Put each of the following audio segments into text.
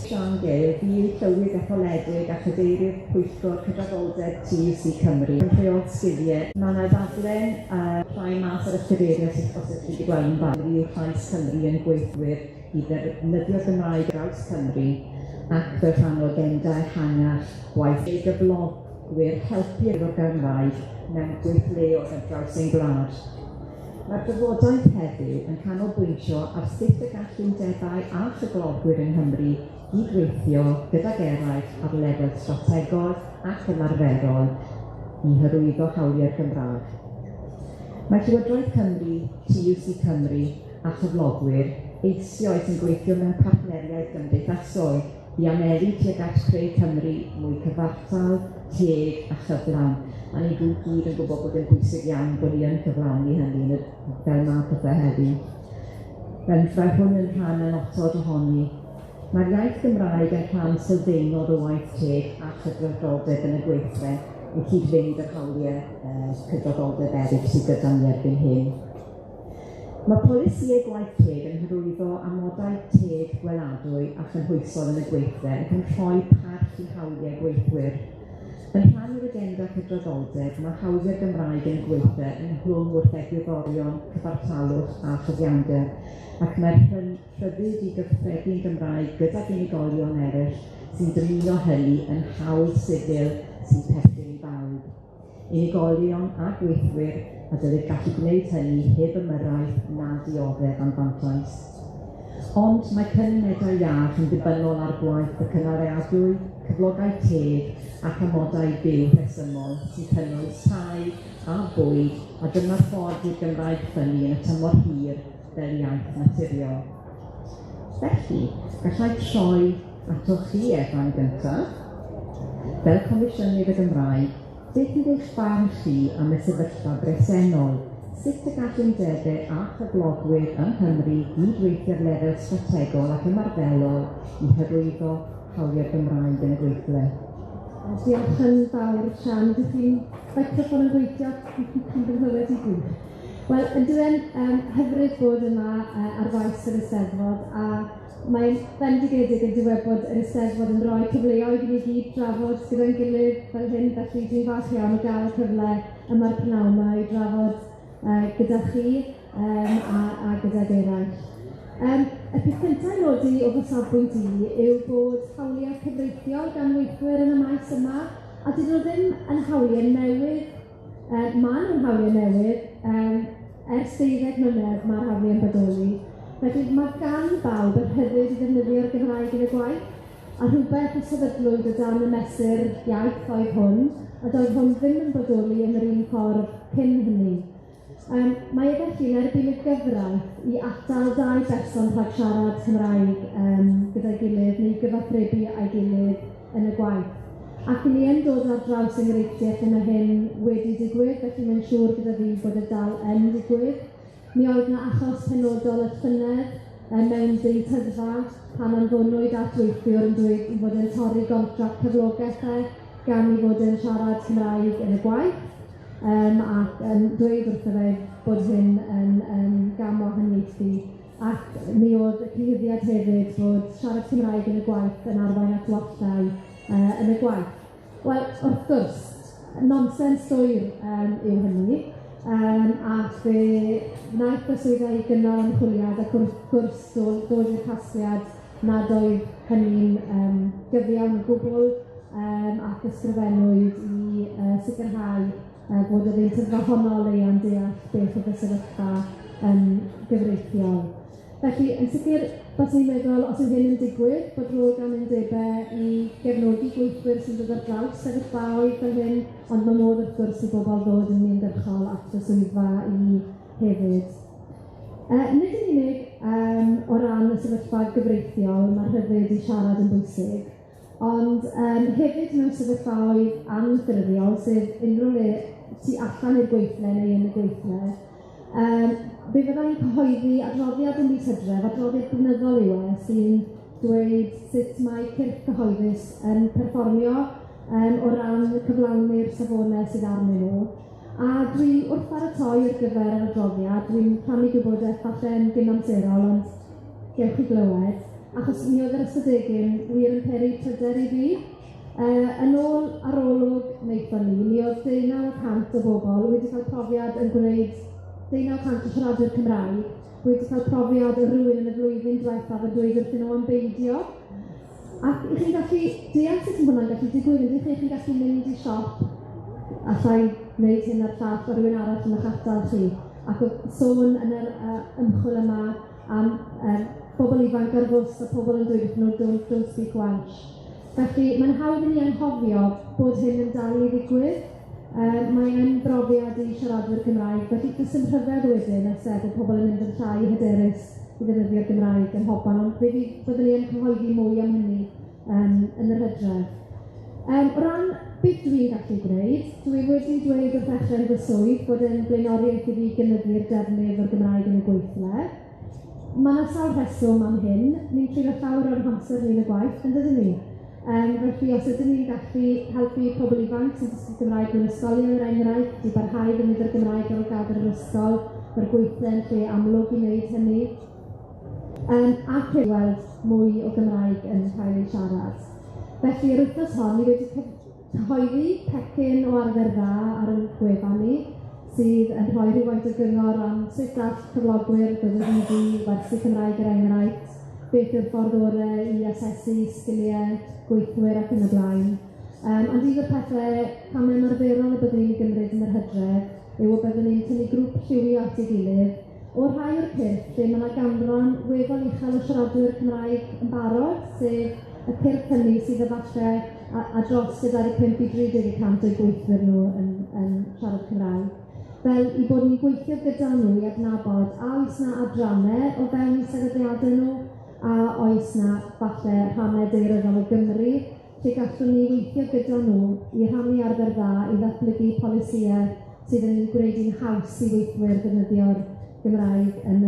Sian Gale, fi llywydd etholedig a chadeirio'r pwyllgor Cydraddoldeb TUC Cymru. Yn rheol sgiliau, mae yna ddadlen rhai mas ar y cadeirio sydd os ydych chi wedi gweld yn fan. Fi yw llais Cymru yn gweithwyr i ddefnyddio'r Gymraeg draws Cymru ac fel rhan o agendau ehangach gwaith ei gyflogwyr helpu efo'r Gymraeg mewn gweithle ar draws ein gwlad. Mae'r drafodaeth heddiw yn canolbwyntio ar sut y gall undebau a chyflogwyr yng Nghymru i gweithio gydag eraill ar lefel strategol ac ymarferol i hyrwyddo hawliau'r Gymraeg. Mae Llywodraeth Cymru, TUC Cymru a chyflogwyr eisioes yn gweithio mewn partneriaeth gymdeithasol i anelu tuag at creu Cymru mwy cyfartal, teg a chyflawn. A ni gyd yn gwybod bod yn bwysig iawn bod ni yn cyflawni hynny fel mae pethau heddiw. Fel hwn yn rhan yn otod ohoni, mae'r iaith Gymraeg yn rhan sylfaenol o waith teg a cydraddoldeb yn y gweithle i cyd-fynd â'r hawliau cydraddoldeb eraill sydd gyda ni erbyn hyn. Mae polisïau gwaith teg yn hyrwyddo amodau teg gweladwy a chynhwysol yn y gweithle yn rhoi parch i hawliau gweithwyr. Yn rhan o'r agenda cydraddoldeb, mae hawliau'r Gymraeg yn gweithle yn hlwm wrth egwyddorion, cyfartalwch a chyfiawnder, ac mae'r rhyddid i gyffredin Gymraeg gydag unigolion eraill sy'n dymuno hynny yn hawl sifil sy'n perthyn i bawb. Unigolion a gweithwyr a dylid gallu gwneud hynny heb ymyrraeth na dioddef anfantais. Ond mae cymunedau iach yn ddibynnol ar gwaith y cynariadwy, cyflogau teg ac amodau byw rhesymol sy'n cynnwys tai a bwyd a dyma'r ffordd i'r Gymraeg ffynnu yn y tymor hir fel iaith naturiol. Felly, gallai troi atoch chi Efan gyntaf. Fel Comisiynydd y Gymraeg, beth yw eich barn chi am y sefyllfa bresennol? Sut y gall undebau a chyflogwyr yng Nghymru gydweithio'r lefel strategol ac ymarferol i hyrwyddo hawliau'r Gymraeg yn y gweithle? Diolch yn fawr, Sian. Ydych chi'n microffon yn gweithio? Chi'n bynghlywed i gyd? Wel, ydw'n hyfryd bod yma ar faes yr Eisteddfod, a mae'n bendigedig yn diwedd bod yr Eisteddfod yn rhoi cyfleoedd i ni gyd drafod gyda'n gilydd fel hyn, felly dwi'n falch iawn o gael y cyfle yma'r pnawn yma i drafod gyda chi a gydag eraill. Y peth cyntaf i nodi o fy safbwynt i yw bod hawliau cyfreithiol gan weithwyr yn y maes yma, a dydyn nhw ddim yn hawliau newydd, maen nhw'n hawliau newydd, ers 12 mlynedd mae'r hawliau yn bodoli. Felly mae gan bawb yr hyddid i ddefnyddio'r Gymraeg yn y gwaith, a rhywbeth y sefydlwyd o dan y mesur iaith oedd hwn, a doedd hwn ddim yn bodoli yn yr un ffordd cyn hynny. Mae felly yn erbyn y gyfraith i atal 2 berson rhag siarad Cymraeg gyda'i gilydd neu gyfathrebu a'i gilydd yn y gwaith. Ac ni yn dod ar draws enghreifftiau lle mae hyn wedi digwydd, felly mae'n siŵr gyda fi bod y dal yn digwydd. Mi oedd yna achos penodol y llynedd mewn deithydfa pan anfonwyd at weithiwr yn dweud i fod yn torri gontract cyflogaethau gan i fod yn siarad Cymraeg yn y gwaith. Ac yn dweud wrtho fe bod hyn yn gam o haniaethu. Ac mi oedd y cyhuddiad hefyd bod siarad Cymraeg yn y gwaith yn arwain at wallau yn y gwaith. Wel, wrth gwrs, nonsens dwyr yw hynny, ac fe wnaeth y swyddfa i gynnal ymchwiliad ac wrth gwrs dod i'r casgliad nad oedd hynny'n gyfiawn o gwbl ac ysgrifennwyd i sicrhau bod y ddeintyddfa honno leia'n deall beth oedd y sefyllfa gyfreithiol. Felly, yn sicr, bys ni'n meddwl, os yw hyn yn digwydd, bod rhywun gan undebau i gefnogi gweithwyr sy'n dod ar draws sefyllfaoedd fel hyn, ond mae modd wrth gwrs i bobl ddod yn uniongyrchol at y swyddfa i hefyd. Nid yn unig o ran y sefyllfa gyfreithiol, mae'r rhyddid i siarad yn bwysig, ond hefyd mewn sefyllfaoedd anffurfiol, sef unrhyw le tu allan i'r gweithle neu yn y gweithle. Fe fyddai'n cyhoeddi adroddiad yn mis Hydref, adroddiad blynyddol yw sy'n dweud sut mae cyrff cyhoeddus yn perfformio o ran cyflawni'r safonau sydd arnyn nhw. A dwi wrth baratoi ar gyfer yr adroddiad, dwi'n rhannu gwybodaeth falle'n gyn amserol, ond gewch chi glywed. achos mi oedd yr ystadegyn wir yn peri pryder i fi. Yn ôl arolwg wnaethon ni, mi oedd 19% o bobl wedi cael profiad yn gwneud 19% o siaradwyr Cymraeg wedi cael profiad o rywun yn y flwyddyn diwethaf a dweud wrthyn nhw am beidio. Ac ych chi'n gallu deall sut hwnna'n gallu digwydd, ydych chi'n gallu mynd i siop allai wneud hyn ar llall o rywun arall yn eich atal chi. Ac oedd sôn yn yr ymchwil yma am bobl ifanc ar fws a pobl yn dweud wrthyn nhw don't speak Welsh. Felly mae'n hawdd i ni anghofio bod hyn yn dal i ddigwydd. Mae'n brofiad i siaradwyr Cymraeg, felly does dim rhyfedd wedyn nes bod pobl yn mynd yn llai hyderus i ddefnyddio'r Gymraeg yn hoban, ond byddwn ni yn cyhoeddi mwy am hynny yn yr Hydref. O ran beth dwi'n gallu gwneud, dwi wedi dweud wrth ddechrau fy swydd bod yn blaenoriaeth i fi gynyddu'r defnydd o'r Gymraeg yn y gweithle. Mae yna sawl rheswm am hyn, ni'n trio llawer o'r amser ni'n y gwaith, yn dydyn ni. Felly, os ydym ni'n gallu helpu pobl ifanc sy'n dysgu Gymraeg mewn ysgolion yr enghraifft, i barhau ddefnyddio'r Gymraeg ar ôl gadael yr ysgol, mae'r gweithle yn lle amlwg i wneud hynny. Ac weld mwy o Gymraeg yn cael ei siarad. Felly, yr wythnos hon, ni wedi cyhoeddi pecyn o arfer dda ar y gwefan ni, sydd yn rhoi rhywfaint o gyngor am sut all cyflogwyr gyflogwyr werthu Cymraeg yr enghraifft, beth yw'r ffordd orau i asesu sgiliau gweithwyr ac yn y blaen. Ond un o'r pethau camau ymarferol y byddwn ni'n gymryd yn yr Hydref yw o byddwn ni'n tynnu grŵp lliwio at ei gilydd o rhai o'r cyrff lle mae yna ganran weddol uchel o siaradwyr Cymraeg yn barod, sef y cyrff hynny sydd efallai a dros 25 i 30% o'i gweithwyr nhw yn siarad Cymraeg. Fel i bod ni'n gweithio gyda nhw i adnabod a oes na adrannau o fewn i sefydliadau nhw a oes na falle rhannau daearyddol o Gymru lle gallwn ni weithio gyda nhw i rhannu arfer dda i ddatblygu polisïau sydd yn gwneud i'n haws i weithwyr ddefnyddio'r Gymraeg yn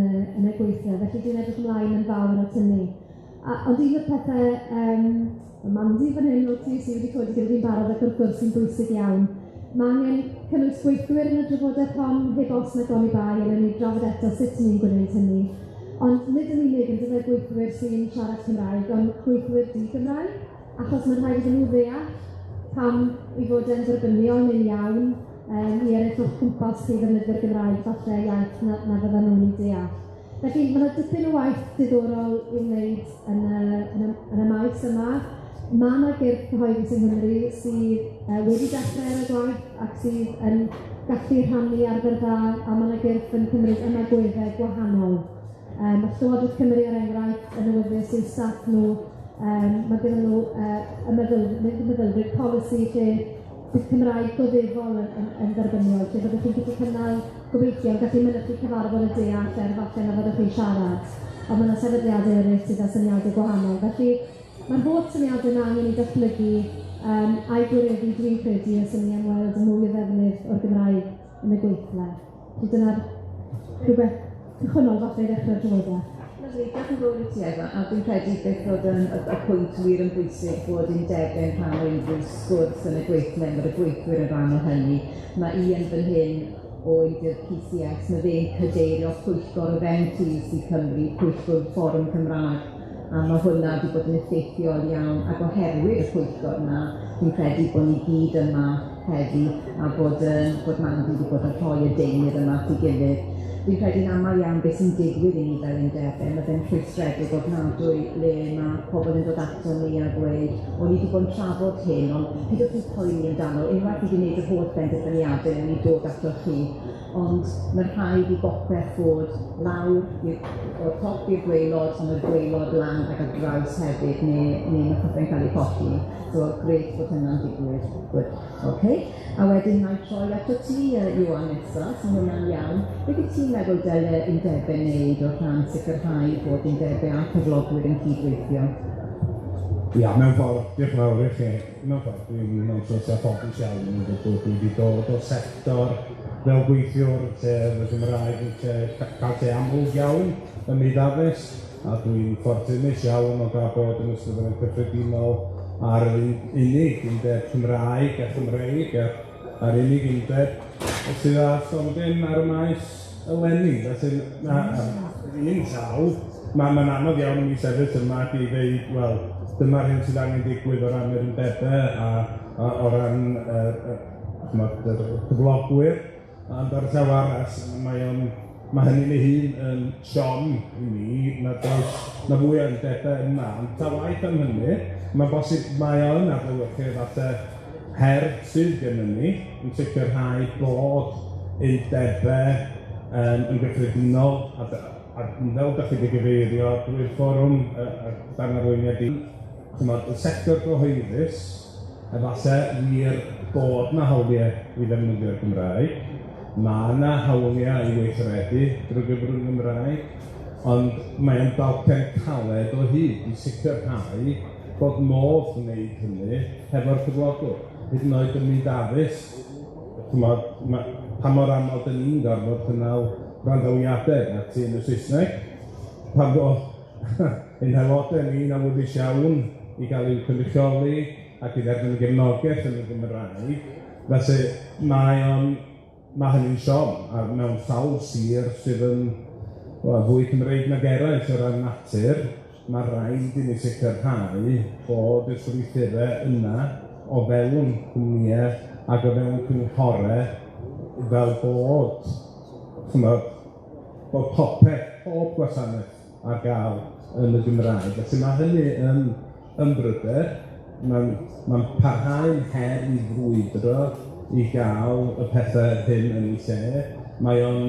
y gweithio. Felly dwi'n edrych ymlaen yn fawr at hynny. Ond un o'r pethau, Mandy fan hyn o TUC wedi codi gyda fi'n barod ac wrth gwrs sy'n bwysig iawn. Mae angen cynnwys gweithwyr yn y drafodaeth hon heb os na goni bai a ni drafod eto sut ni'n gwneud hynny. Ond nid yn unig yn dydau gweithwyr sy'n siarad Cymraeg, ond gweithwyr di-Gymraeg, achos mae'n rhaid iddyn nhw ddeall pam i fod yn dderbyniol neu'n iawn i eraill o'ch cwmpas chi ddefnyddio'r Gymraeg falle iaith na fydda nhw'n ei deall. Felly, mae yna dipyn o waith diddorol i'w wneud yn y maes yma. Mae yna gyrff cyhoeddus yng Nghymru sydd wedi dechrau ar y gwaith ac sydd yn gallu rhannu arfer dda, a mae yna gyrff yn cymryd ymagweddau gwahanol. Mae Llywodraeth Cymru er enghraifft yn awyddus i'w staff nhw. Mae gyda nhw meddylfryd polisi lle bydd Cymraeg goddefol yn dderbyniol, lle byddwch chi'n gallu cynnal gobeithio yn gallu mynychu cyfarfod y deall falle na fyddwch chi'n siarad. Ond mae yna sefydliadau eraill sydd â syniadau gwahanol. Felly mae'r holl syniadau yna angen i datblygu a'i gwireddu dwi'n credu os ydym ni'n weld mwy o ddefnydd o'r Gymraeg yn y gweithle. Dyna'r rhywbeth cychwynnol falle i ddechrau'r drafodaeth. Diolch yn fawr i ti Efa, a dwi'n credu beth oedd y pwynt wir yn bwysig bod undebau yn rhan o unrhyw sgwrs yn y gweithle, mae'r gweithwyr yn rhan o hynny. Mae Ian fan hyn oedd i'r PCS, mae fe'n cadeirio pwyllgor o fewn TUC Cymru, pwyllgor fforwm Cymraeg, a mae hwnna wedi bod yn effeithiol iawn, ac oherwydd y pwyllgor yna, dwi'n credu bod ni gyd yma heddi, a bod Mandy wedi bod yn rhoi y deunydd yma at ei gilydd. Dwi'n credu'n aml iawn beth sy'n digwydd i ni fel undebau, mae fe'n rhwystredig ofnadwy le mae pobl yn dod ato ni a gweud, o'n i wedi bod yn trafod hyn, ond pidwch chi'n poeni amdano, unwaith wedi gwneud y holl benderfyniadau yn ei dod ato chi, ond mae'n rhaid i bopeth fod lawr o'r top i'r gwaelod, ond y gwaelod lan ac ar draws hefyd, neu mae pethau'n cael ei colli. So, grêt bod hynna'n digwydd. Good. Okay. A wedyn mae'n troi ato ti, Iwan, nesaf, sy'n hwnna'n iawn. Beth wyt ti'n meddwl dyle undebau wneud o rhan sicrhau bod undebau a cyflogwyr yn cydweithio? Ia, mewn ffordd, diolch yn fawr i chi. Mewn ffordd, dwi'n meddwl ffodus iawn yn dod dwi wedi dod o'r sector fel gweithiwr, lle y Gymraeg yn cael te amlwg iawn yn ei ddafus, a dwi'n ffortunus iawn o gael bod yn ystod yn gyffredinol ar unig undeb Cymraeg a Chymreig a'r unig undeb sydd â stondin ar y maes eleni. Felly, un llaw, Mae'n anodd iawn i mi sefyll yma i ddeud, wel, dyma'r hyn sydd angen digwydd o ran yr undebau a o ran yr cyflogwyr. Ond ar llaw arall, mae hynny'n ei hun yn siom i mi na fwy o undebau yma. Ond ta waith am hynny, mae'n bosib mae o'n adlewyrchu falle her sydd gen ni yn sicrhau bod undebau yn gyffredinol a fel ydych chi wedi gyfeirio drwy'r fforwm dan arweiniad i y sector gyhoeddus efallai wir bod na hawliau i ddefnyddio'r Gymraeg. Mae yna hawliau i weithredu drwy gyfrwng Gymraeg, ond mae'n dalcen caled o hyd i sicrhau bod modd wneud hynny hefo'r cyflogwr. Hyd yn oed yn mynd addysg, pa mor aml dyn ni'n gorfod cynnal gwrandawiadau at un y Saesneg, pan bod ein haelodau ni'n awyddus iawn i gael i'w cynrychioli ac i dderbyn y gefnogaeth yn y Gymraeg, felly mae hynny'n siom a mewn sawl sir sydd yn fwy Cymreig nag eraill o ran natur, mae rhaid i ni sicrhau bod y strwythurau yna o fewn cwmnïau ac o fewn cynghorau fel bod popeth, pob gwasanaeth ar gael yn y Gymraeg. Felly mae hynny yn bryder, mae'n parhau'n her i frwydro i gael y pethau hyn yn ei lle. Mae o'n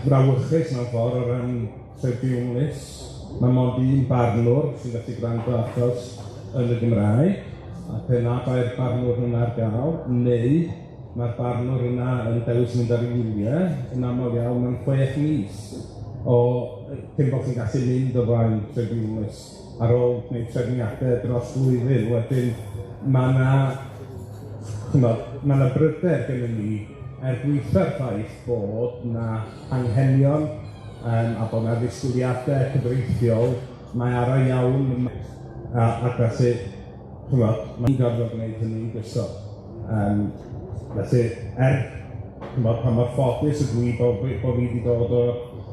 frawychus mewn ffordd o ran trefdiwnus. Mae mond un barnwr sy'n gallu gwrando achos yn y Gymraeg, ac yna mae'r barnwr yna ar gael, neu mae'r barnwr yna yn dewis mynd ar ei wyliau, yn aml iawn mewn 6 mis cyn bod chi'n gallu mynd o flaen trefdiwnus ar ôl gwneud trefniadau dros flwyddyn. Wedyn mae yna bryder gen ni gweithio'r ffaith bod yna anghenion a bod yna ddisgwyliadau cyfreithiol mae ar ei iawn ac felly mae'n gorfod gwneud hynny'n gysol. Felly, pan mor ffodus ydw i bod fi wedi dod o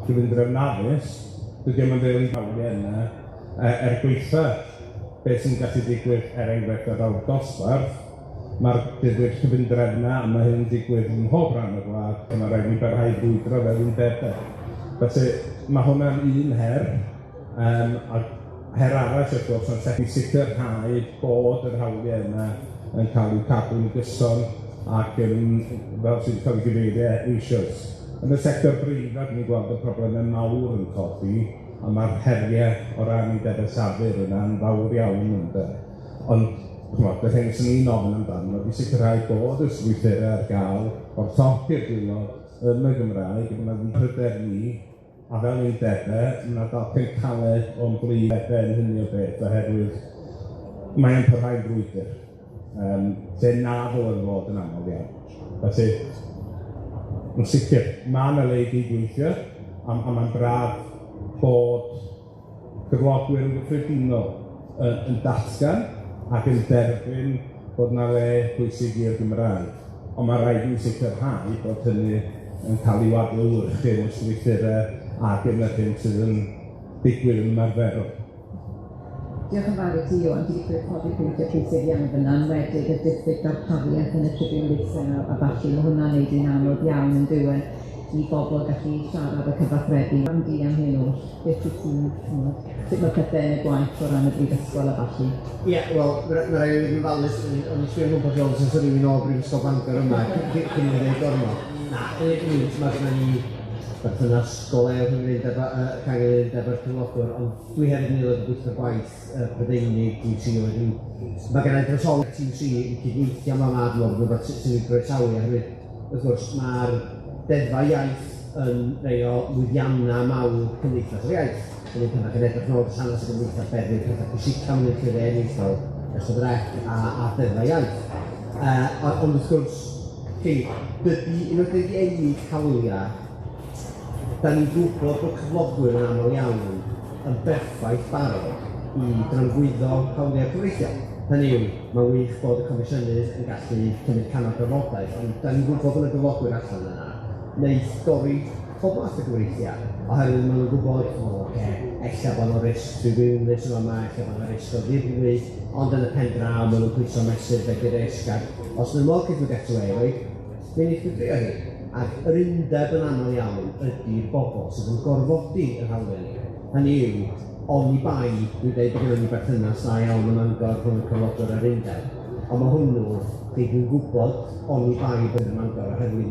gyfundrefn addysg, dydy o'n ddweud yn hawliau yna, gweithio beth sy'n gallu digwydd enghraifft ar awr dosbarth, mae'r cyfundrefna a mae hyn yn digwydd yn mhob rhan y gwlad, a mae rhaid i barhau brwydro fel undebau. Felly, mae hwnna'n un her, a her arall wrth gwrs yn lledu sicrhau bod yr hawliau yna yn cael i'w cadw'n gyson ac fel sydd wedi cael ei gyfeirio eisioes. Yn y sector breifat ni'n gweld y problemau mawr yn codi, a mae'r heriau o ran undebau safur yna'n fawr iawn ynddo. Ond y hyn sy'n ni'n ofyn amdano, wedi sicrhau bod y strwythurau ar gael o'r top i'r gwaelod yn y Gymraeg, yna fi'n pryder ni, a fel undebau, yna dalcen caled o'n blidebau yn hynny o beth, oherwydd mae'n parhau'n brwydr. Lle na ddod yn fod yn aml iawn. Felly, yn sicr, mae yna le i gydweithio, a mae'n braf bod cyflogwyr yn gyffredinol yn datgan ac yn derbyn bod yna le pwysig i'r Gymraeg. Ond mae rhaid i sicrhau bod hynny yn cael ei adlewyrchu yn y strwythurau ac yn y hyn sydd yn digwydd yn ymarferol. Diolch yn fawr i ti, Iwan. Ti wedi codi pwyntiau pwysig iawn fyna, yn wedig y diffyg darpariaeth yn y tribiwnlaethau a falle mae hwnna'n neud i'n anodd iawn yn diwedd i bobl gallu siarad a cyfathrebu. Am di am hyn oll, beth wyt ti'n sut mae pethau yn y gwaith o ran y brifysgol a falle? Ie, wel, mae rhaid i fi falus, ond i sbio gwmpas iawn sy'n sylwi fi'n o brifysgol Bangor yma, cyn i ddweud gormod. Na, mae gynna ni berthynas golew yn gwneud efo'r cyflogwr, ond dwi hefyd yn aelod o gweithio'r gwaith Prydeinig TUC wedyn. Mae gennau drosol TUC i gydweithio mewn adnod rhywbeth sy'n ei groesawu oherwydd wrth gwrs mae'r deddfa iaith yn rhai o lwyddiannau mawr cymdeithas yr iaith. Yn ein cynnal yn edrych nôl sanas y gymdeithas bedwyr pethau pwysica mewn i'r llyfr ennill y Trafodaeth a deddfa iaith. Ond wrth gwrs, dydy unwaith wedi ennill hawliau, da ni'n gwybod bod cyflogwyr yn aml iawn yn berffaith barod i drangwyddo hawliau'r cyfreithio. Hynny yw, mae'n wych bod y Comisiynydd yn gallu cymryd can o'r gyflogaeth, ond da ni'n gwybod yn y gyflogwyr allan yna, wneud dorri pob math o gyfreithiau, oherwydd maen nhw'n gwybod, ella bod nhw'n risg rhywunus yn yma, ella bod nhw'n risg o ddifri, ond yn y pen draw maen nhw'n pwyso mesur fe'r risg, ac os nhw'n modd cyflwyr get away with, mae'n eich gyfrio hi. Ac yr undeb yn aml iawn ydy'r bobl sydd yn gorfodi yr hawliau ni. Hynny yw, oni bai, dwi'n dweud bod gen i berthynas da iawn yn Mangor rhwng y cyflogwyr a'r undeb. Ond mae hwnnw, dwi'n gwybod oni bai bod yn Mangor, oherwydd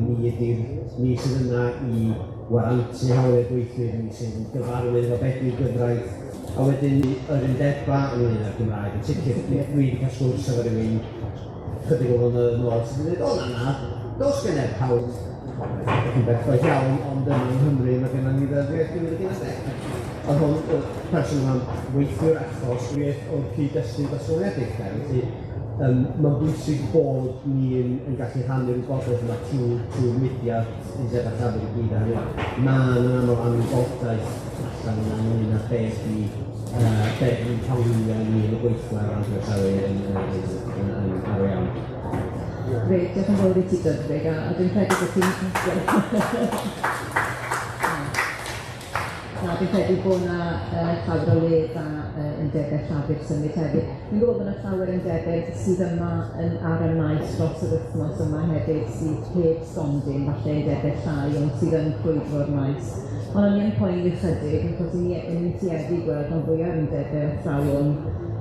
ni sydd yna i warantu hawliau gweithwyr, ni sydd yn gyfarwydd efo beth yw'r gyfraith, a wedyn yr undeba yn un o'r Gymraeg. Yn sicr, dwi wedi cael sgwrs efo rhywun chydig o flynyddoedd yn ôl sydd yn dweud, o na, dos gennyf hawl. Yn berffaith iawn, ond yma yng Nghymru mae gennym ni ddyddiaeth gymunedau. Ond hwn, y person yma'n weithio'r achos o'r cyd-destun datganiedig. Felly, mae'n bwysig bod ni'n gallu rhannu'r wybodaeth yma trwy'r mudiad undeb a llafur i gyd. Mae'n aml anwybodaeth allan yna ynglyn â beth i'n hawliau ni yn y gweithle ar ran ar iawn. Grêt, diolch yn fawr i ti Gydwig, a dwi'n credu bod ti'n... Dwi'n credu bod yna llawer o le da undebau llafur symud hefyd. Dwi'n gwybod bod yna llawer undebau sydd yma ar y maes dros yr wythnos yma hefyd sydd heb stondin, falle undebau llai, ond sydd yn crwydro'r maes. Ond o'n i'n poeni chydig, achos ni'n tueddu gweld o'n fwy ar undebau athrawon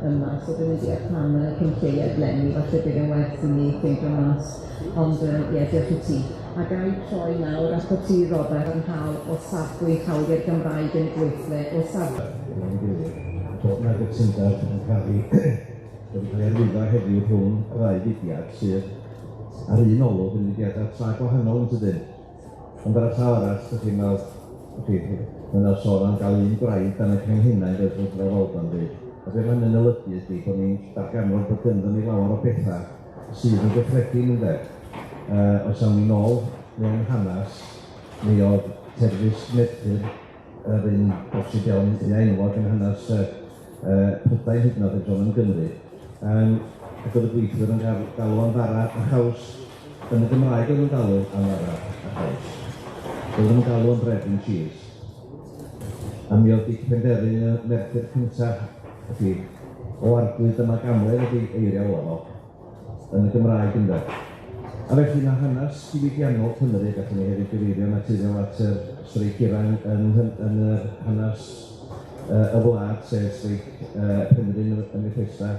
yma, so dwi'n mynd i rhan y cynlleiad lenni, falle bydd yn werth i ni ffeindio mas. Ond diolch i ti. A gai troi nawr at o ti, Robert, yn cael o safbwynt hawliau'r Gymraeg yn gweithle o safbwynt. Bod yna gytundeb yn cael ei arwyddo heddiw rhwng y ddau fudiad sydd ar un olwg yn mudiadau tra gwahanol yn dydyn. Ond ar y llaw arall, ydych chi'n meddwl, mae'n sôn am gael un gwraig dan y cynghennau yn dweud Trafodaeth fi. A beth mae'n olygu ydy bod ni'n darganfod bod gynddon ni lawer o bethau sydd yn gyffredin yn dweud. Os awn ni nôl mewn hanes, mi oedd terfys Merthyr yr un bosib iawn i enwog yn hanes Prydain hyd yn oed yn sôn yn Gymru. Ac oedd y gweithwyr yn galw am fara a chaws yn y Gymraeg oedd yn galw am fara a chaws. Oedd yn galw am bread and cheese. A mi oedd di penderu yn y Merthyr cyntaf o arglwydd yma gamwedd ydi eiriau o yn y Gymraeg yn dweud. A felly mae hanes diwydiannol Cymru, gallwn ni hefyd gyfeirio naturiol at yr streic iran yn y hanes y wlad, sef streic Penrhyn yn Bethesda.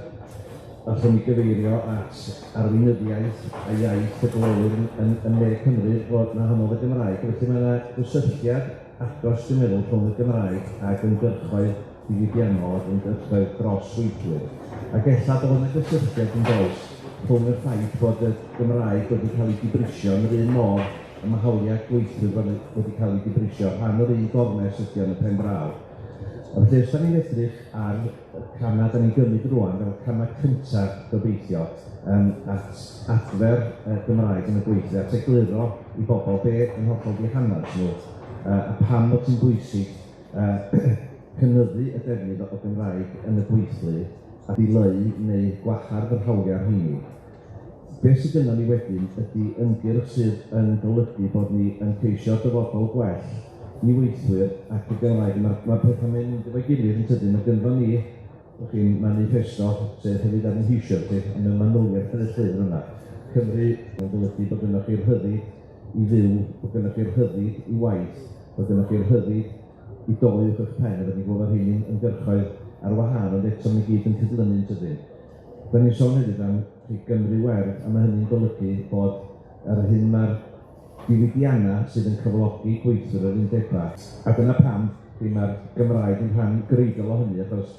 Allwn ni gyfeirio at arweinyddiaeth a iaith y glywwyr yn Ne Cymru fod yna honnodd y Gymraeg. Felly mae yna gysylltiad agos, dwi'n meddwl, rhwng y Gymraeg ac ymgyrchoedd diwydiannol ac ymgyrchoedd dros weithwyr. Ac ella bod yna gysylltiad yn does rhwng y ffaith bod y Gymraeg wedi cael ei dibrisio yn yr un modd y mae hawliau gweithwyr wedi cael ei dibrisio rhan o'r un gormes ydy yn y pen draw. A felly, os da ni'n edrych ar y camau da ni'n gymryd rwan fel camau cyntaf gobeithio at adfer Gymraeg yn y gweithio, at egluro i bobl be yn hollol di hanes nhw, a pam bod sy'n bwysig cynyddu y defnydd o Gymraeg yn y gweithlu a dileu neu gwahardd yr hawliau rheini. Be sydd yna ni wedyn ydy ymgyrch sydd yn golygu bod ni yn ceisio dyfodol gwell i weithwyr ac y Gymraeg. Mae'r pethau'n mynd efo'i gilydd yn tydyn. Mae gynfo ni, chi'n manifesto, sef hefyd ar yn hisio, yn y manyliaeth yn y llyfr yna. Cymru yn golygu bod yna chi'r rhyddid i fyw, bod yna chi'r rhyddid i waith, bod yna chi'r rhyddid i dolu i'ch pen, a ni'n gwybod hynny'n ymgyrchoedd ar wahân, ond eto ni gyd yn cydlynu'n tydyn. Da ni'n sôn hefyd am Gymru werth, a mae hynny'n golygu bod ar hyn mae'r diwydiannau sydd yn cyflogi gweithwyr yr undebau. A dyna pam mae'r Gymraeg yn rhan greidol o hynny, achos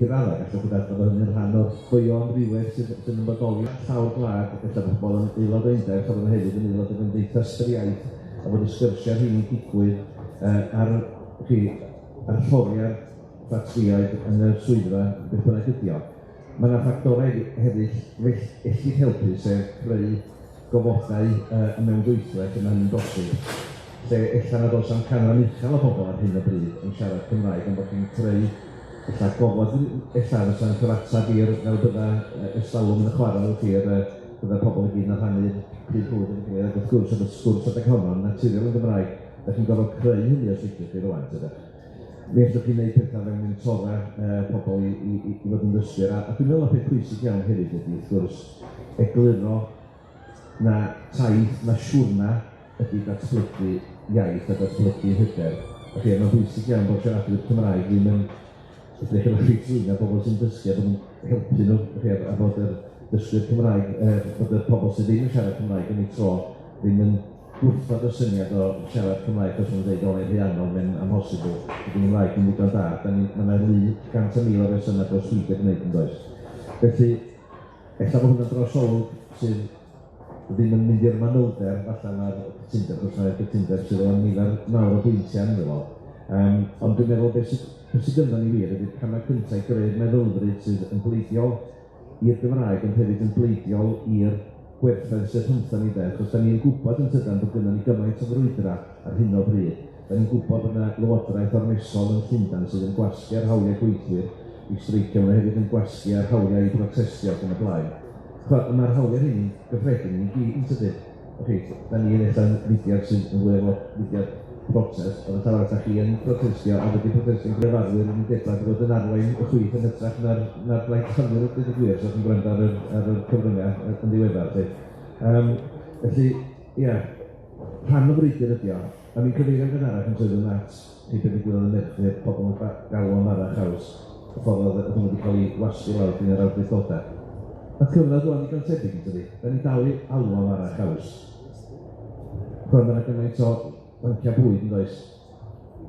i'r arall gallwch chi ddadlau bod hynny'n rhan o'r ddwywaith sydd yn bodoli llawr gwlad, ac efallai pobl yn aelod o undeb, ac yn hefyd yn aelod o gymdeithas yr iaith, a bod y sgyrsiau hynny'n digwydd ar fforiau'r ffatrioedd yn y swyddfa beth bynnag ydi o. Mae yna ffactorau hefyd ellid helpu, sef creu gofodau mewn gweithle lle mae hynny'n bosib. Lle ella nad oes am canran uchel o bobl ar hyn o bryd yn siarad Cymraeg, ond bod chi'n creu ella gofod, ella fysa'n cyfatab i'r fel bydda estalwm yn y chwarae bydda pobl i gyd yn rhannu'r pryd hwyd yn gilydd, ac wrth gwrs oedd y sgwrs adeg honno'n naturiol yn Gymraeg. Da chi'n gorfod creu hynny os ydych chi rwan, tyda. Mi ydych chi'n gwneud pethau fewn mentora pobl i fod yn dysgur. A dwi'n meddwl o beth pwysig iawn hefyd ydy, wrth gwrs, egluro na taith, na siwrna ydy datblygu iaith a datblygu hyder. Ac mae'n bwysig iawn bod siaradwyr Cymraeg ddim yn edrych yn rhaid trwy'n a bobl sy'n dysgu a bod yn helpu nhw, a bod yr dysgu'r Cymraeg, bod y pobl sydd ddim yn siarad Cymraeg yn ei tro ddim yn gwrthod y syniad o siarad Cymraeg os ma'n dweud o'n ei rhiannol, mae'n amhosibl, ydy'n Gymraeg yn ddigon da. Mae'n 100,000 o resynau dros wylio gwneud yn does. Felly, ella bod hwnna'n drosolwg sydd ddim yn mynd i'r manylder, falle mae'r cytundeb, os mae'r cytundeb sydd o'n nifer mawr o bwyntiau yn ddefol. Ond dwi'n meddwl beth sydd gynda ni wir ydy'r camau cyntaf i greu'r meddylfryd sydd yn bleidiol i'r Gymraeg, ond hefyd yn bleidiol i'r gwerthfawr sydd rhyntha ni de. Achos da ni'n gwybod yn tydan bod gynna ni gymaint o frwydra ar hyn o bryd. Da ni'n gwybod bod yna Lywodraeth ormesol yn Llundain sydd yn gwasgu ar hawliau gweithwyr i streicio, yna hefyd yn gwasgu ar hawliau i protestio ac yn y blaen. Mae'r hawliau hyn gyffredin ni'n gyd yn tydyn. Da ni'n ella'n fudiad sydd yn fwy o fudiad protest, ond y llawer ydych chi yn protestio a wedi protestio'n grefarwyr yn debad bod yn arwain y chwith yn hytrach na'r blaid cyfnwyr o gydag gwir, so chi'n gwrando ar y cyfryngau yn ddiweddar. Felly, ia, rhan o frwydr ydi o, a mi'n cyfeirio'n gynharach yn swydd yn at i beth i gwybod yn merchu pobl yn galw am arach haws, y ffordd oedd hwnnw wedi cael ei wasgu lawr gyda'r yr awdurdodau. A cyfnod o'n digon tebyg yn tydi, da ni'n dal i alw am arach haws. Rwy'n yna gymaint o fancia bwyd yn does.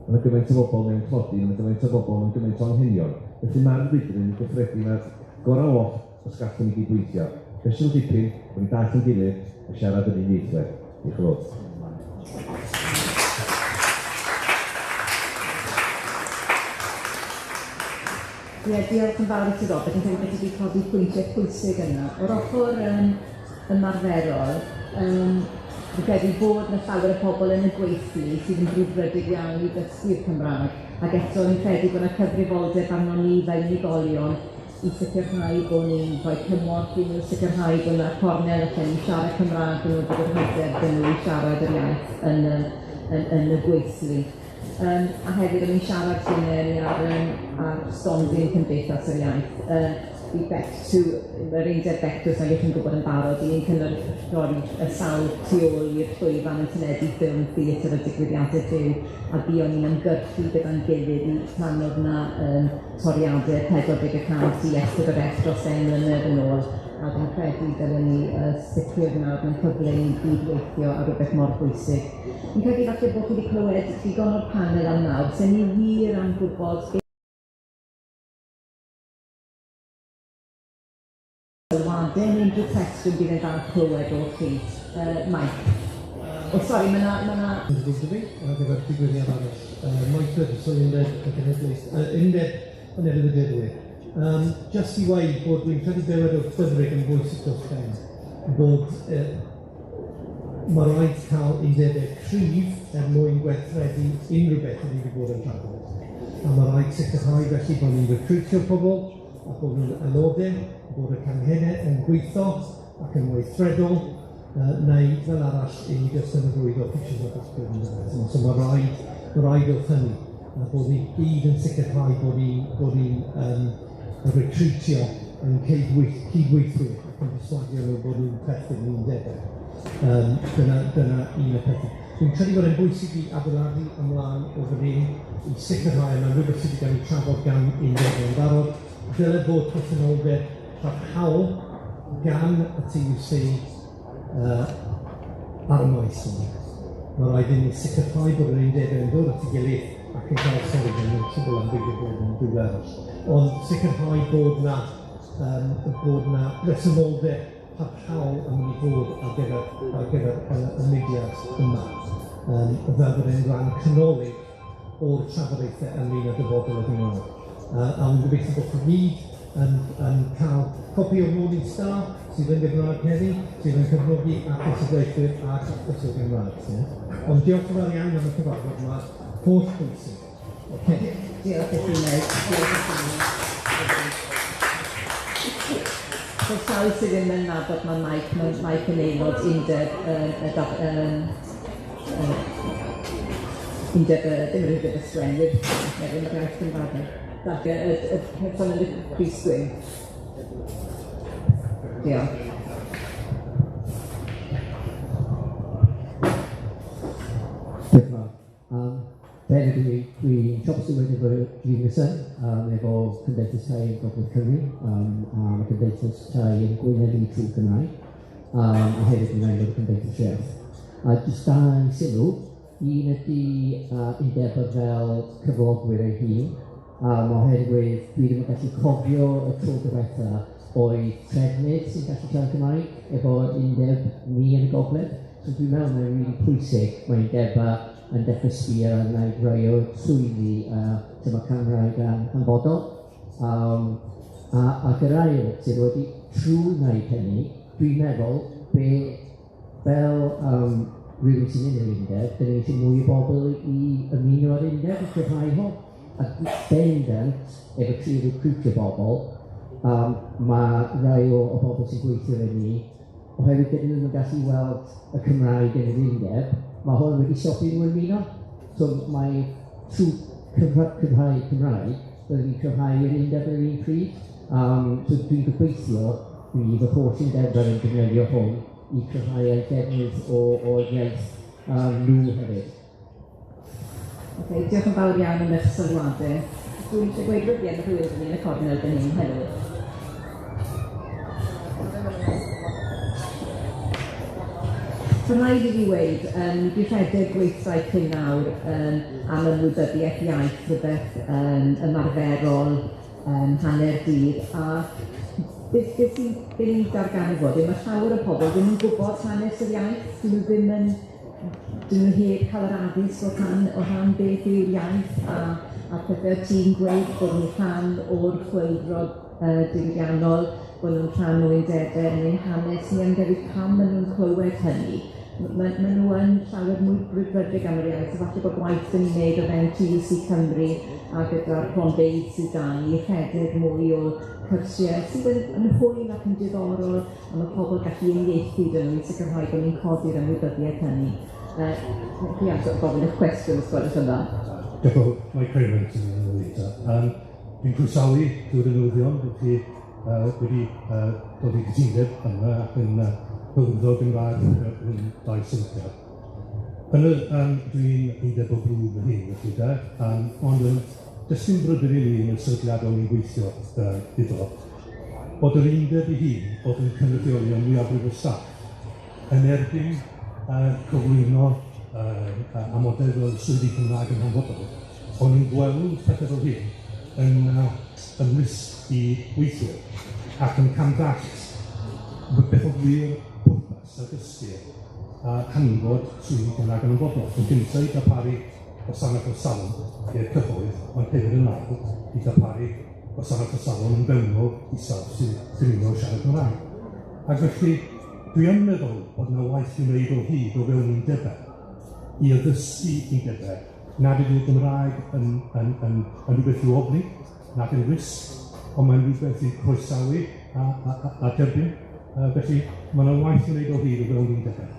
Yna gymaint o bobl mewn clodi, yna gymaint o bobl mewn gymaint o anghenion. Felly mae'r frwydr yn gyffredin ar gorau off os gallwn ni gydweithio. Cwestiwn dipyn, bod ni'n dall yn gilydd a siarad yn uniaethwyr. Diolch yn fawr. Diolch yn fawr i ti Robert, yn credu wedi codi pwyntiau pwysig yna. O'r ochr ymarferol, fi'n credu bod yna llawer o pobl yn y gweithlu sydd yn brwdfrydig iawn i ddysgu'r Cymraeg, ac eto yn credu bod yna cyfrifoldeb arno ni fel unigolion i sicrhau bod ni'n rhoi cymorth i nhw, sicrhau bod yna cornel allan i siarad Cymraeg yn bod yr hyder dyn nhw i siarad yr iaith yn y gweithlu. A hefyd o'n i'n siarad sy'n ar stondin cymdeithas yr iaith. I back to, yr undeb bectws na gych chi'n gwybod yn barod, i'n cynrychioli y sawl tu ôl i'r llwyfan yn tynedu ffilm, theatr a digwyddiadau byw, a buon ni'n ymgyrchu gyda'n gilydd i planodd na toriadau 40% i ystod o'r dros 10 mlynedd yn ôl, a dwi'n credu dylen ni sicr nawr mewn cyfle i gydweithio a rhywbeth mor bwysig. Dwi'n credu falle bod chi wedi clywed digon o'r panel am nawr, sy'n ni wir am gwybod sylwadau neu unrhyw cwestiwn bydd yn dda clywed o chi. Mike. O, sori, mae'na... Ar gyfer digwyddiad arall. Mike Ferguson, undeb yn eraill. Just i weid bod dwi'n credu bewed o'r ffyddrig yn bwysig dros ben, bod mae rhaid cael undebau cryf mwyn gweithredu unrhyw beth yn wedi bod yn trafod. A mae rhaid sicrhau felly bod ni'n recrwtio pobl, a bod nhw'n aelodau, bod y canghennau yn gweithio ac yn weithredol, neu fel arall i ni jyst yn y rwyd o pictures o dysgu. So mae rhaid wrth hynny, a bod ni gyd yn sicrhau bod ni'n recrwtio yn cydweithwyr ac yn disgwyl nhw bod nhw'n perthyn i'n undebau. Dyna un o pethau. Dwi'n credu bod e'n bwysig i adeiladu ymlaen o fan hyn i sicrhau yna rhywbeth sydd wedi cael ei trafod gan undebau yn barod. Dyle bod presenoldeb parhaol gan y TUC ar y maes yma. Mae rhaid i ni sicrhau bod yr undebau yn dod at ei gilydd ac yn cael sori gan nhw'n trwbl am byd bod yn dwylo arall. Ond sicrhau bod na presenoldeb parhaol yn mynd i fod ar gyfer y mudiad yma. Fel bod e'n rhan canolig o'r trafodaethau ynglyn â dyfodol y Gymraeg. A dwi'n gobeithio bod chi gyd yn cael copi o'r Morning Star sydd yn Gymraeg heddi, sydd yn cyflogi ac ysgweithwyr ac achos o Gymraeg. Ond diolch yn fawr iawn am y cyfarfod yma, holl bwysig. Diolch i chi wneud. So sawl sydd ddim yn nabod mae Mike yn aelod undeb undeb dim yr undeb ysgwennydd, neu yr iaith Gymraeg. Dag y person yn y Chris Gwyn. Diolch. Dwi'n siopsyn wedi bod yn Sy'n efo Cymdeithas Tai yn Gogledd Cymru, a Cymdeithas Tai yn Gwaith yn TUC Cymru, a hefyd yn rhaid o'r Cymdeithas Iaith. A jyst dau sylw, un ydy undebau fel cyflogwyr ei hun, oherwydd dwi ddim yn gallu cofio y tro diwetha oedd trefnydd sy'n gallu siarad Cymraeg efo undeb ni yn y Gogledd. So dwi'n meddwl mae'n rili pwysig mae undebau yn dechrau sbio yn rhai o swyddi lle mae Cymraeg yn hanfodol. Ac yr ail sydd wedi trwy wneud hynny, dwi'n meddwl fel rhywun sy'n un o'r undeb, dyn ni eisiau mwy o bobl i ymuno ar undeb i cryfhau hwn. Ac bendant, efo tri recrwtio bobl, mae rhai o bobl sy'n gweithio fe ni, oherwydd dyn nhw'n gallu weld y Cymraeg yn yr undeb, mae hwn wedi stopio nhw yn ymuno. So mae trwy cyfhau Cymraeg, byddwn ni'n cyfhau yr undeb yn yr un pryd. So dwi'n gobeithio bydd y holl undebau yn defnyddio hwn i cyfhau ei defnydd o iaith nhw hefyd. Diolch yn fawr iawn am eich sylwadau. Dwi'n eisiau gweud ryddiad y rhywun yn y cornel dyn ni'n hefyd. So rhaid i fi weid, dwi'n rhedeg gweithle cyn nawr am ymwybyddiaeth iaith rhywbeth ymarferol, hanner dydd, a beth sy'n ei darganfod, mae llawer o pobl ddim yn gwybod hanes yr iaith, dyn nhw heb cael yr addysg o rhan beth yw'r iaith a pethau ti'n gweud bod nhw'n rhan o'r chwyldro diwydiannol, bod nhw'n rhan o undebau yn ein hanes ni, yn gyda pam maen nhw'n clywed hynny. Maen nhw yn llawer mwy brydferdig am yr iaith, falle bod gwaith yn ei wneud o fewn TUC Cymru a gyda'r cronfeydd sydd da i rhedeg mwy o cyrsiau sydd yn hwyl ac yn diddorol, a mae pobl gallu uniaethu dyn nhw i sicrhau bod ni'n codi'r ymwybyddiaeth hynny. Dwi am gofyn eich cwestiwn os gwelwch yn dda. Diolch yn fawr, mae Craven sy'n yn ymwneud. Dwi'n croesawu drwy'r newyddion bod chi wedi dod i gytundeb yma ac yn hyrwyddo Gymraeg yn dau sylwder. Dwi'n undeb o brwd fy hun felly de, ond dysgu'n bryder i ni yn y sefydliadol ni'n gweithio iddo, bod yr undeb i hun oedd yn cynrychioli yn mwyafrif o staff yn erbyn cyflwyno amodau fel swyddi Cymraeg yn hanfodol, ond yn gweld pethau fel hyn yn risg i weithio ac yn camdallt beth o wir bwrpas a dysgu hanfod swyddi Cymraeg yn hanfodol. Yn gyntaf i darparu gwasanaeth o salon i'r cyhoedd, ond hefyd yn ail i darparu gwasanaeth o salon yn fewnol i staff sy'n dymuno siarad Cymraeg. Ac felly, dwi yn meddwl bod yna waith i'w wneud o hyd o fewn undebau i addysgu undebau nad ydy'r Gymraeg yn rhywbeth i'w ofni, nad yn risg, ond mae'n rhywbeth i'w croesawu a derbyn. Felly, mae yna waith i'w wneud o hyd o fewn undebau.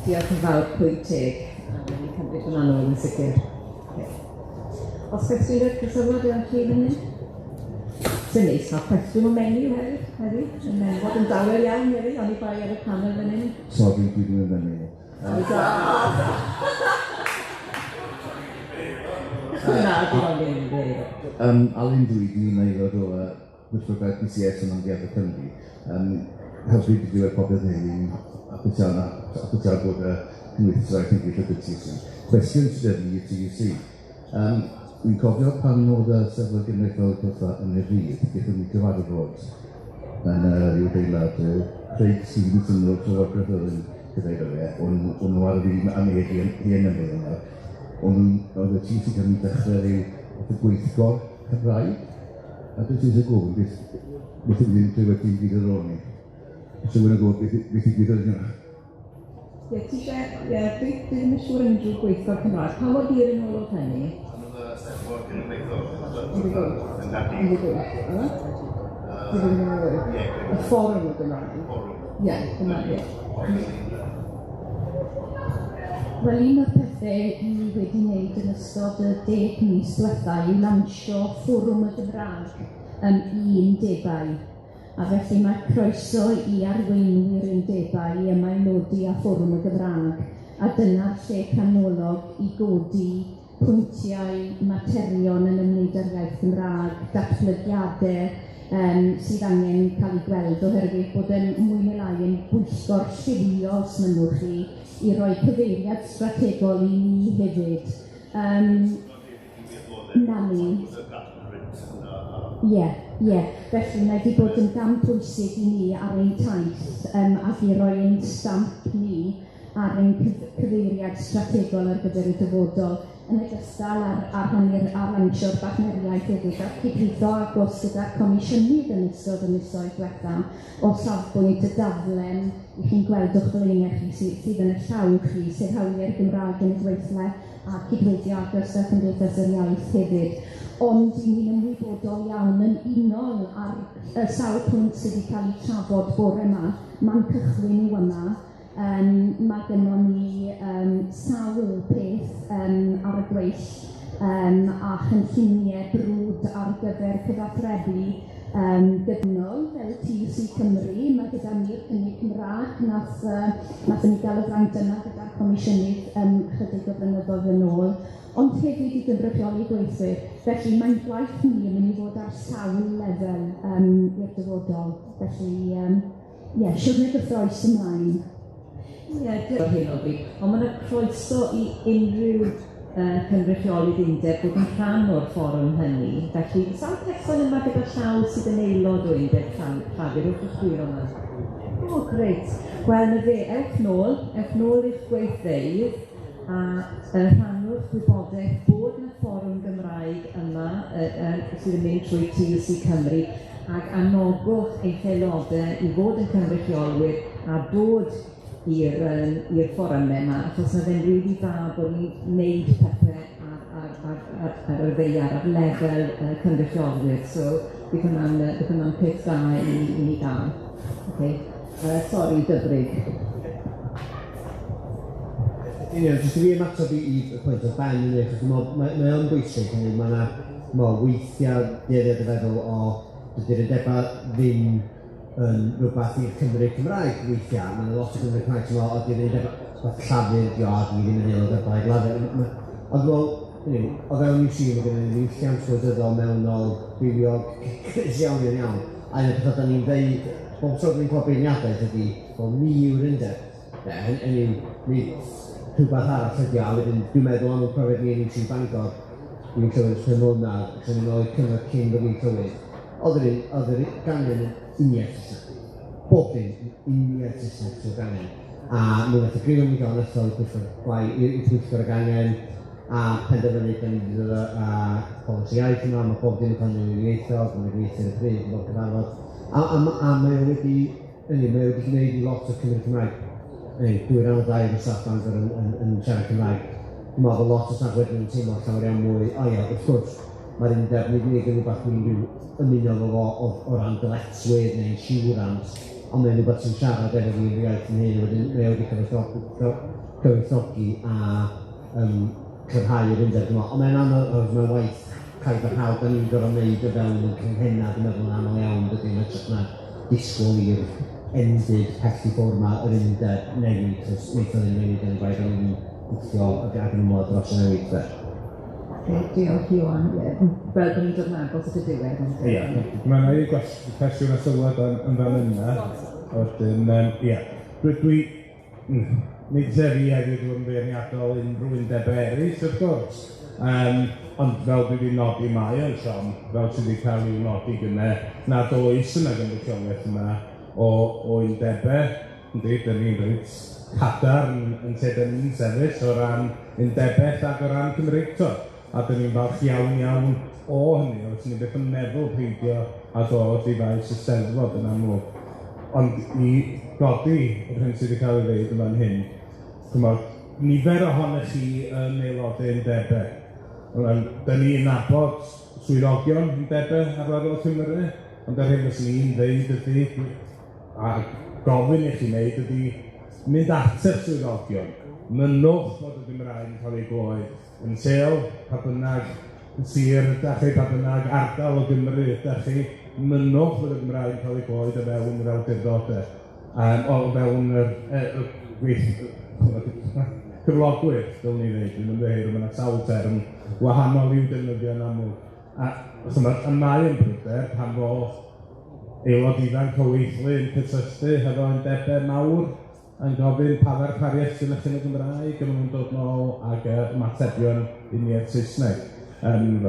Diolch yn fawr pwynt teg. Ni'n cymryd yn anol yn sicr. Os cwestiwn i'r cysylwad yn chi fan hyn? Sy'n neis cael cwestiwn o menyw hefyd. Yn menfod yn dawer iawn hefyd, ond i bai ar y panel fan hyn. Sori, dwi ddim yn menyw. Na, dwi'n angen yn Alun Dwi, dwi'n aelod o Gwyllwraeth PCS yn Amgueddfa Cymru. Helpu i diwedd popeth hyn apwysiad bod y cymdeithas yn gweithio y TUC. Cwestiwn sydd wedi i'r TUC. Dwi'n cofio pan oedd y sefyll genedlaethol cyfa yn y rhydd, gyda ni gyfarfod yn ryw deilad Craig Stevens yn o'r Llywodraeth yn gyda'r fe, ond nhw ar y rhydd am ei hyn yn mynd yna. Oedd y TUC yn dechrau ryw gweithgor Cymraeg, a dwi'n eisiau gofyn beth yw'n dywedi'n fydd yr o'n i. So wna'n gwybod beth i gwythio hynny. Ie, ti eisiau, dwi ddim yn siŵr yn drwy gweithio'r Cymraeg. Pa mor hir yn ôl o hynny? Y fforwm o Gymraeg? Ie, Cymraeg, ie. Wel, un o'r pethau ni wedi wneud yn ystod y 10 mis diwethaf yw lansio fforwm y Gymraeg undebau. A felly mae croeso i arweinwyr undebau yma i nodi a fforwm y Gymraeg. A dyna'r lle canolog i godi pwyntiau materion yn ymwneud â'r iaith Gymraeg, datblygiadau sydd angen cael ei gweld oherwydd bod yn mwy neu lai yn bwyllgor lliwio, os mynnwch chi, i roi cyfeiriad strategol i ni hefyd. Na ni. Ie. Felly mae wedi bod yn gam pwysig i ni ar ein taith ac i roi ein stamp ni ar ein cyfeiriad strategol ar gyfer y dyfodol yn ogystal ar lansio'r partneriaeth hefyd ac cydweithio agos gyda'r Comisiynydd yn ystod y misoedd diwethaf o safbwynt y daflen i chi'n gweld o'ch blaenau chi sydd yn y llaw chi, sef hawliau'r Gymraeg yn y gweithle a cydweithio agos â Cymdeithas yr Iaith hefyd. Ond ni'n ymwybodol iawn yn unol ar y sawl pwynt sydd wedi cael ei trafod bore yma, mae'n cychwyn i'w yma. Mae gennym ni sawl peth ar y gweill a chynlluniau brwd ar gyfer cyfathrebu gydnol fel TUC Cymru. Mae gyda ni'r cynnig Cymraeg nath ni gael y grant yna gyda'r Comisiynydd chydig o flynyddoedd yn ôl, ond hefyd i gynrychioli gweithwyr. Felly mae'n gwaith ni yn mynd i fod ar sawl lefel i'r dyfodol. Felly, siwrne gyffroes ymlaen. Ie, dyna'r hyn o fi. Ond mae'n croeso i unrhyw cynrychiolydd undeb bod yn rhan o'r fforwm hynny. Felly, sawl person yma gyda llaw sydd yn aelod o undeb llafur o'ch chwir o'na? O, greit. Wel, na fe, ewch nôl i'ch gweithdeydd a rhannwch gwybodaeth bod na fforwm Gymraeg yma sydd yn mynd trwy TUC Cymru ac anogwch eich aelodau i fod yn cynrychiolwyr a bod i'r fforymau yma, achos na fe'n rili dda bod ni'n gwneud pethau ar y ddeiar, ar lefel cynrychiolwyr. So, bydd hwnna'n peth da i ni gael. Sori, dyfrig. Jyst i fi ymateb i pwynt o ben yn eich, mae o'n bwysig, mae yna weithiau dueddiad y feddwl o dydy'r undebau ddim yn rhywbeth i'r Cymraeg weithiau. Mae'n lot o Cymru Cymraeg o dydy'r undebau llafur, a dwi ddim yn aelod o'r blaid lafur. Ond fel, o fewn i'w sy'n mae gennym ni llams gwleidyddol mewnol, bywiog, cris iawn. A un o'r pethau da ni'n dweud, bob tro ni'n cael beirniadaeth ydy, bod ni yw'r undeb. Rhywbeth arall ydy, a wedyn dwi'n meddwl am y profiad ni yn sy'n Bangor, dwi'n clywed ysgrifennu hwnna, cos ni'n oed cyngor cyn bod ni'n clywed. Oedd yr gangen yn uniaeth Saesneg. Bob dim uniaeth Saesneg sy'n gangen. A mi wnaeth y grif yn gael yn ethol i pwyllgor y gangen, a penderfynu da ni wedi dod â polisi iaith yma, mae bob dim yn cael ei weithio, mae'n gweithio y pryd, yn bod cyfarfod. A mae wedi gwneud lot o Cymru Cymraeg. Dwi'n rhan o ddau o'r staff Bangor yn siarad Cymraeg. Dwi'n meddwl lot o staff wedyn yn teimlo llawer iawn mwy. Wrth gwrs, mae'r undeb nid yn rhywbeth dwi'n ymuno fo o ran dyletswydd neu'n siwrans, ond mae'n rhywbeth sy'n siarad efo fi'n iaith yn hyn, wedyn mae wedi cyfoethogi a cryfhau'r undeb. Ond mae'n anodd, mae'n waith cael yr hawl da ni'n gorfod wneud o fewn yn cynghennad, dwi'n meddwl yn anodd iawn, dydyn nhw'n hytrach na disgwyl i'r endid pell i ffwrdd yma yr undeb newid, cos weithio ddim newid yn gwaith o'n i'n gweithio ac yn ymwneud dros y newid. Diolch Iwan. Fel bod ni'n dod yn agos at y diwedd. Ie, mae'n ei cwestiwn a sylwad yn fan yna. Dwi nid sefi hefyd yn beirniadol unrhyw undebau eraill, wrth gwrs. Ond fel dwi wedi nodi mai yn Siom, fel sydd wedi cael i'w nodi gyda, nad oes yna gynrychiolaeth yma o undebau. Da ni'n rhaid cadar yn lle da ni'n sefyll o ran undebau ac o ran Cymreig. A da ni'n falch iawn o hynny, os ni'n beth yn meddwl peidio a dod i faes y Steddfod yn amlwg. Ond i godi yr hyn sydd wedi cael ei ddeud yma'n hyn, nifer ohonych chi yn aelodau undebau. Da ni'n nabod swyddogion undebau ar lefel Cymru, ond ar hyn os ni'n ddeud ydy, a gofyn i chi wneud ydy mynd at y swyddogion Mynwch fod y Gymraeg yn cael ei gloi yn Sel, pa bynnag yn sir ydych chi, pa bynnag ardal o Gymru ydych chi, mynwch fod y Gymraeg yn cael ei gloi o fewn yr awdurdodau, o fewn yr cyflogwyr, dylwn ni ddeud, dwi'n ymddeheir, mae yna sawl term wahanol i'w defnyddio yn aml. A mae yn bryder pan fo aelod ifanc o gweithlu yn cysylltu hefo undebau mawr yn gofyn pa ddarpariaeth sy'n eich yn y Gymraeg, a maen nhw'n dod nôl ag ymatebion uniaith Saesneg.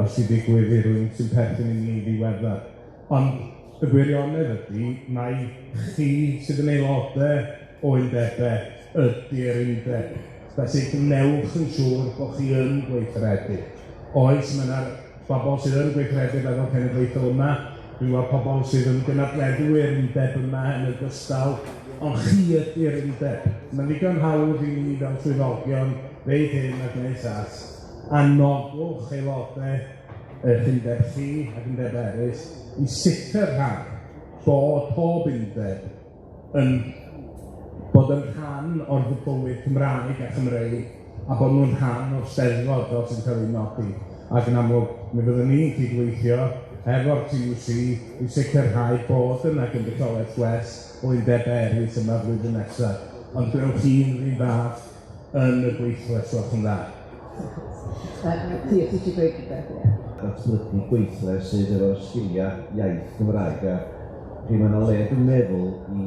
Os i ddigwydd i rywun sy'n perthyn i ni ddiweddar. Ond y gwirionedd ydy, mae chi sydd yn aelodau o undebau ydy'r undeb. Felly gwnewch yn siŵr bod chi yn gweithredu. Oes, mae yna bobl sydd yn gweithredu feddwl cenedlaethol yma, dwi'n gweld pobl sydd yn gynadleddwyr undeb yma yn y gystal, ond chi ydy'r undeb. Mae'n ddigon hawdd i ni fel swyddogion ddeud hyn a gwneud sas, a nodwch aelodau eich undeb chi ac undeb eraill i sicrhau bod pob undeb yn bod yn rhan o'r bywyd Cymraeg a Chymreig a bod nhw'n rhan o'r steddfod fel sy'n cael ei nodi. Ac yn amlwg, mi fyddwn ni'n cydweithio efo'r TUC i sicrhau bod yna gynrychiolaeth gwell o undeb eraill yma flwyddyn nesaf. Ond gwneud chi'n rhy fath yn y gweithle swach yn dda. Ti eisiau dweud rhywbeth, ie? Datblygu gweithle sydd efo'r sgiliau iaith Gymraeg a chi mae'n o le dwi'n meddwl i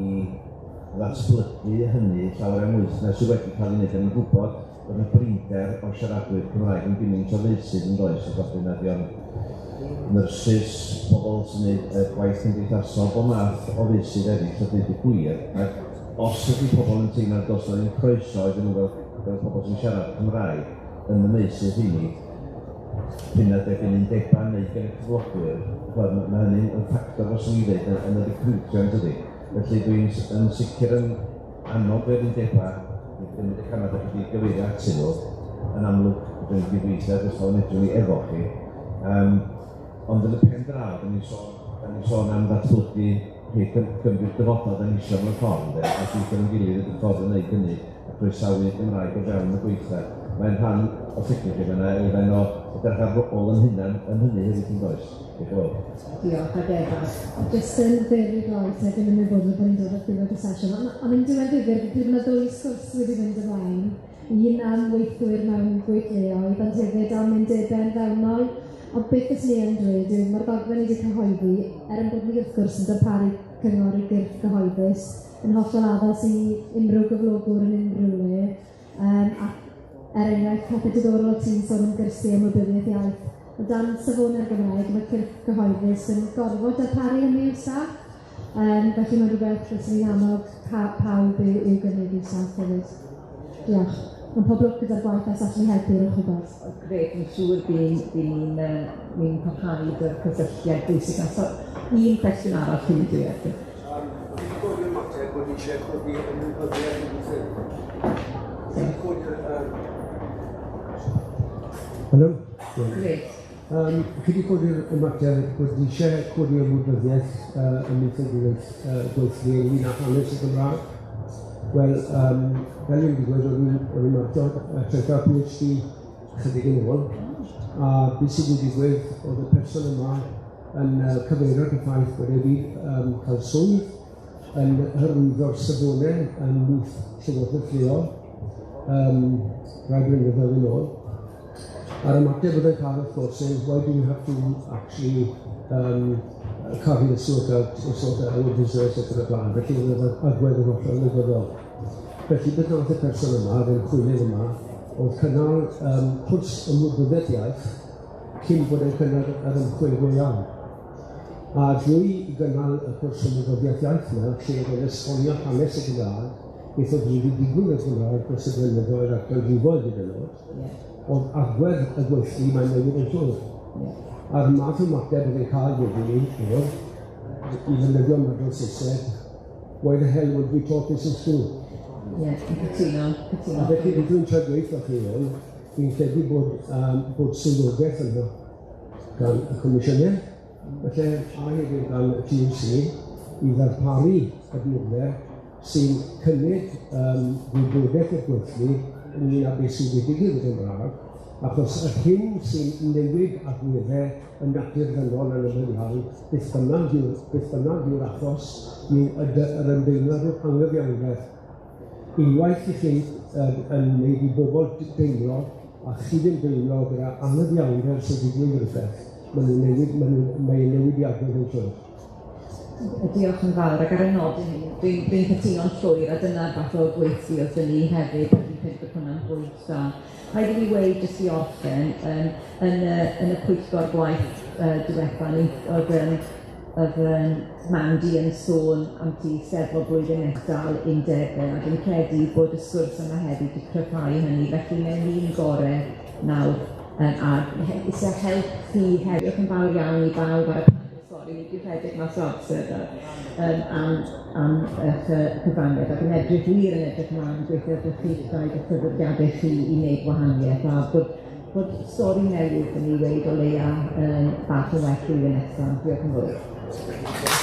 ddatblygu hynny llawer am wythna sydd wedi cael ei wneud yn gwybod bod y brinder o siaradwyr Cymraeg yn gymaint o feysydd yn does, o ddefnyddio'r nyrsys, pobl sy'n gwneud gwaith cymdeithasol, bob math o feysydd eraill a dweud y gwir. Ac os ydy pobl yn teimlo dos o'n croeso iddyn nhw fel pobl sy'n siarad Cymraeg yn y meysydd hynny, hynna yn undebau neu gen y cyflogwyr, mae hynny'n ffactor os yn ei ddweud yn y recrwtio yn dydi. Felly dwi'n sicr yn annog yr undebau i gymryd y canad ac wedi gyfeirio atyn nhw, yn amlwg dwi'n gydweithio dros o'n edrych ni efo chi. Ond yn y pen draw, da ni sôn am ddatblygu Cymru'r dyfodol da ni eisiau mewn ffordd, a sydd yn gilydd ydy'r ffordd yn gwneud hynny, a croesawu Gymraeg o fewn y gweithle. Mae'n rhan o sicr chi, mae'n elfen o darchafol yn hynny hefyd yn does. Diolch, ac Eva. Jyst yn very glad erbyn yn ymwybodol bod ni'n dod ar ddiwedd y sesiwn. Ond yn diwedd ddifyr, bydd yna ddwy sgwrs wedi mynd ymlaen. Un am weithwyr mewn gweithleoedd, ond hefyd am undebau'n fewnol. Ond beth ys ni yn dweud yw, mae'r ddogfen wedi cyhoeddi, yn bod ni wrth gwrs yn darparu cyngor i gyrff gyhoeddus, yn hollol addas i unrhyw gyflogwr yn unrhyw le. Ac eraill, pethau diddorol ti'n sôn yn gyrsu am mobiliaeth iaith. O dan safonau'r Gymraeg, mae cyrff gyhoeddus yn gorfod darparu hynny i'w staff. Felly mae'n rhywbeth beth sy'n annog pawb i'w gynnig i'w staff hefyd. Diolch. Mae'n poblwch gyda'r gwaith as allan helpu rwch rhywbeth. Grêt, yn siŵr bydd ni'n parhau yr cysylltiad bwysig. So, un cwestiwn arall chi'n dweud. Dwi'n gwybod yn mater bod ni eisiau codi yn ymwybyddiaeth yn gweithio. Dwi'n gwybod... Helo? Grêt. Chi wedi codi'r ymateb bod ni eisiau codi ymwybyddiaeth yn ymwybyddiaeth gweithlu ynglyn â hanes y Gymraeg. Wel, fel yw'n digwydd, o'n i'n martio treffa PhD chydig yn ôl, a beth sydd wedi digwydd oedd y person yma yn cyfeirio'r ffaith bod wedi cael swydd yn hyrwyddo'r safonau yn wyth llywodraeth lleol, rai blynyddoedd yn ôl. A'r ymateb oedd yn cael wrth gwrs yn, why do you have to actually carry the sort of our business at the blaen, felly oedd agwedd yn hollol negyddol. Felly beth nath y person yma, fe'n chwylydd yma, oedd cynnal cwrs ymwybyddiaeth cyn bod yn cynnal yr ymchwil go iawn. A drwy gynnal y cwrs ymwybyddiaeth iaith yma, lle oedd yn esbonio hanes y Gymraeg, beth oedd wedi digwydd y Gymraeg dros y blynyddoedd ac yn rhywoedd iddyn nhw, oedd agwedd y gweithlu mae'n newid yn llwyr. A'r math o mateb oedd yn cael wedi oedd, i ddefnyddio madron Saesneg, why the hell would we taught this in school? Ie, yn cytuno. A felly dwi'n trwy gweithio chi hwn, dwi'n credu bod swyddogaeth yna gan y Comisiynau, felly a hefyd gan y TUC i ddarparu y blynedd sy'n cynnig gwybodaeth i'r gweithlu ynglyn â beth sydd wedi digwydd yn Gymraeg, achos y hyn sy'n newid agweddau yn natur ddynol yn y mynhau, beth bynnag yw'r achos yr ymdeimlad o'r anghyfiawnder. Unwaith i chi yn gwneud i bobl deimlo, a chi ddim deimlo gyda anghyfiawnder sydd wedi digwydd rhywbeth, mae'n newidiadau yn llwyr. Diolch yn fawr, ac ar y nodyn hyn, dwi'n cytuno'n llwyr, a dyna'r fath o gweithio wrth ni hefyd, a dwi'n credu bod hwnna'n bwynt da. Rhaid i fi weid jyst i orffen, yn y pwyllgor gwaith diwethaf, oedd Mandy yn sôn am ti Steddfod blwyddyn nesaf undebau, a dwi'n credu bod y sgwrs yma hefyd wedi cryfhau hynny, felly mewn un gorau nawr, a eisiau help chi hefyd. Diolch yn fawr iawn i bawb ar y sori, dwi'n rhedeg mas o amser am eich cyfraniad, ac yn edrych wir yn edrych ymlaen gweithio â chi'ch cyfrifiadau chi i wneud gwahaniaeth, a bod stori newydd yn ei weid o leia bach o well blwyddyn nesaf. Diolch yn fawr.